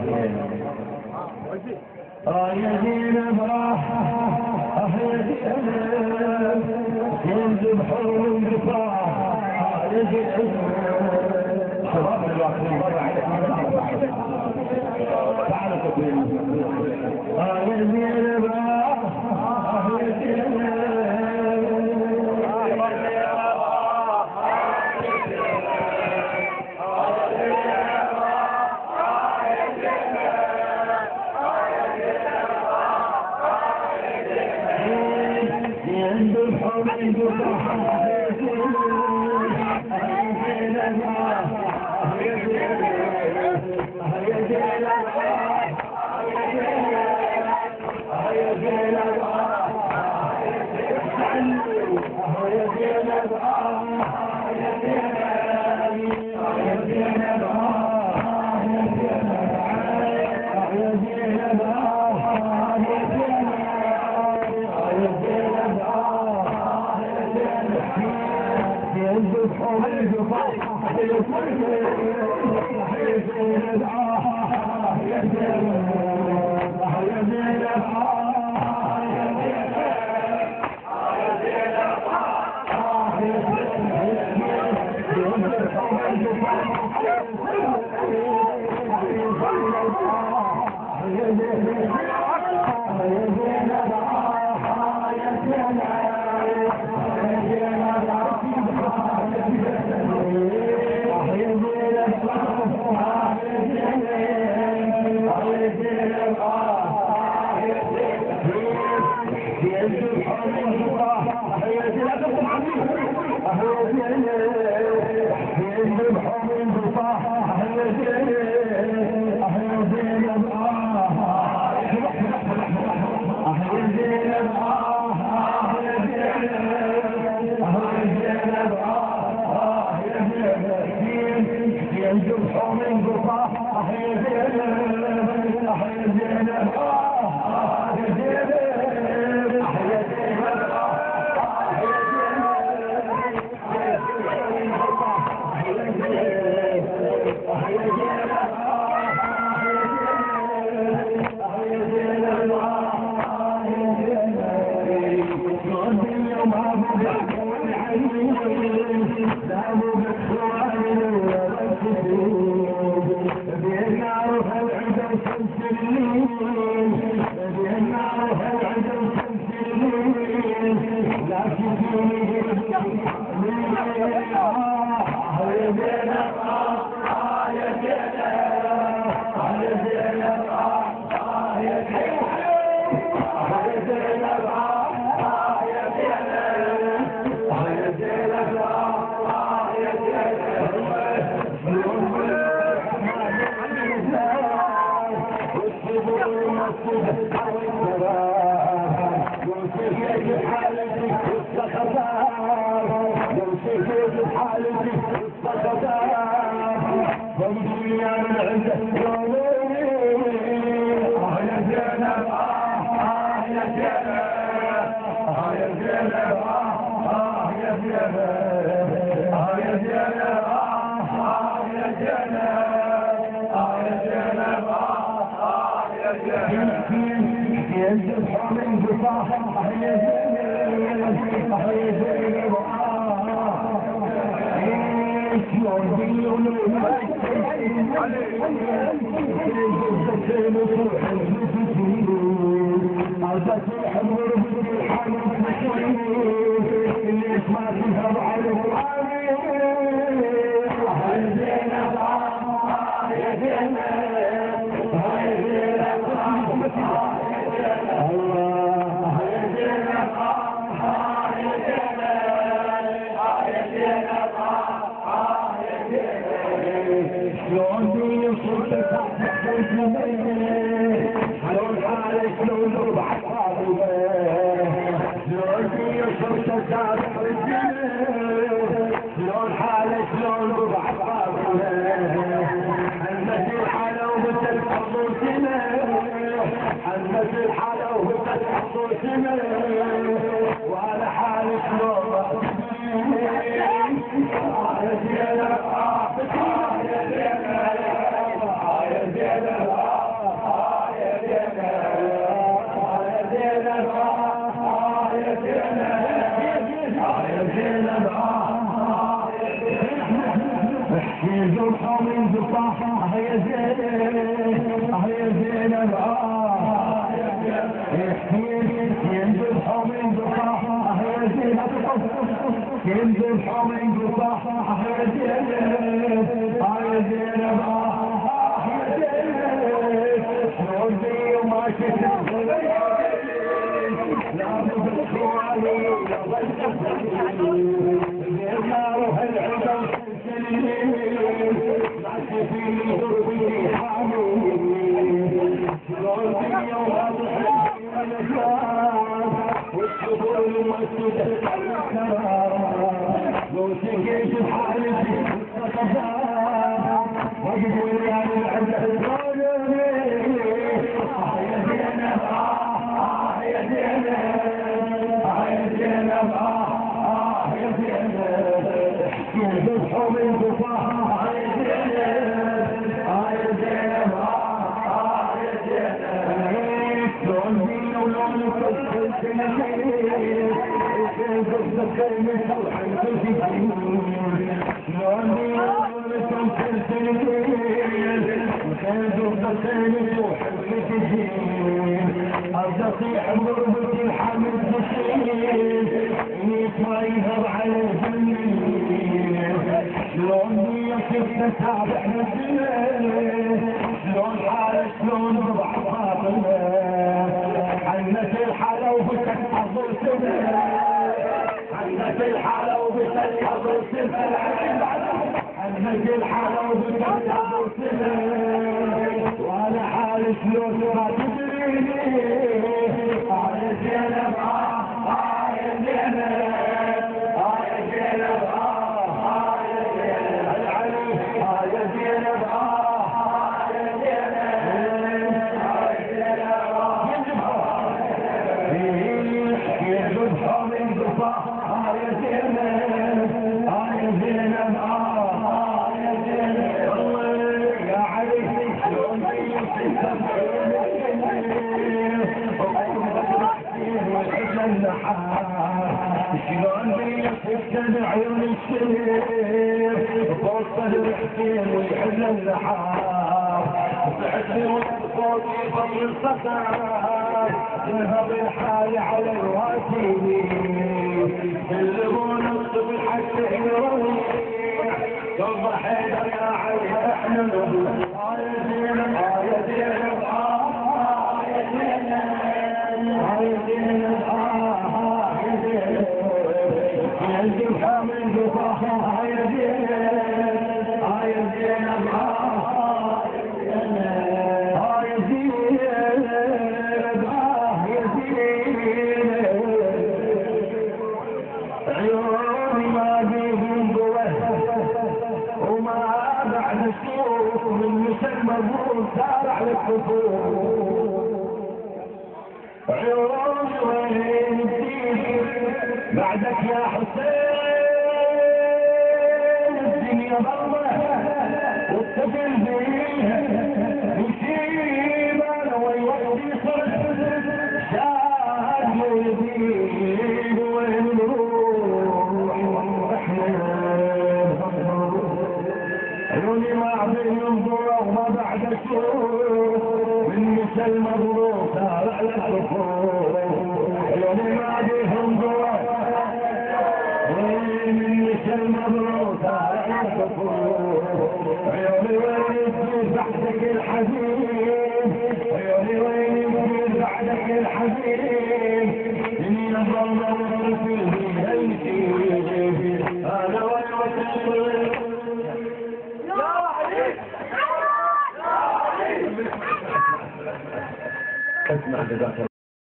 يا زينب يا زينب ينزل حر الرفاع يا زينب شباب الوقت من برا عليك تعالوا تقولوا يا زينب يا زينب وعلى حالك نور يا زينب زينب احكي ذبحة من ذبحة يا زينب يا زينب احكي ذبحة من ذبحة يا زينب ذبحة من ذبحة يا زينب يا زينب ردي وما شفت لا بذكراني لا روح العدو ما شفيني ضربي حامل ردي وما تحب من الناس والشبور المسجد لو سكيت بحالتي وقفوا لي عن العدل يذبحوا من ضفاها يا زينب يا زينب يا زينب لون دين ولون كل أصدقي ضربة الحمل تشيل ما يهب على الجميل شلون يصير تتابع مثله شلون حالة شلون ضبع باطله عنت الحالة وبكت أضل سنة عنت الحالة وبكت أضل سنة عنت الحالة وبكت أضل سنة وأنا حالة شلون ما تدريني يا زينب يا زينب شلون بيحسن عيون الشريف فوق صدر حسين ويحل اللحاف وتحسن صوتي فوق الصخر تنهض الحال على الواسيين يلبون الصبح حتى يروي يلا حيدر يا عيش احنا نقول يا زينب يا زينب يا زينب الجبهة من ضفاها يا زينب يا زينب يا زينب يا زينب عيوني ما بيهم ضوء وما بعد الشوق من مسمى مبروك سارع للكفور عيوني وين بتيجي بعدك يا حسين الدنيا ضلمة والطفل بيها يشيبان ويوطي صرت شاهد ويبيد وين نروح احنا عيوني ما عبيهم ضوء وما بعد الشوق من مثل مبروك سارع للكفور عيوني ما عبيهم ضوء المبروك على الكفور عيوني وين يصير بعدك الحزين عيوني وين يصير بعدك الحزين إني نظلم وصل فيه هيتي أنا والوكيل يا علي اسمع جزاك الله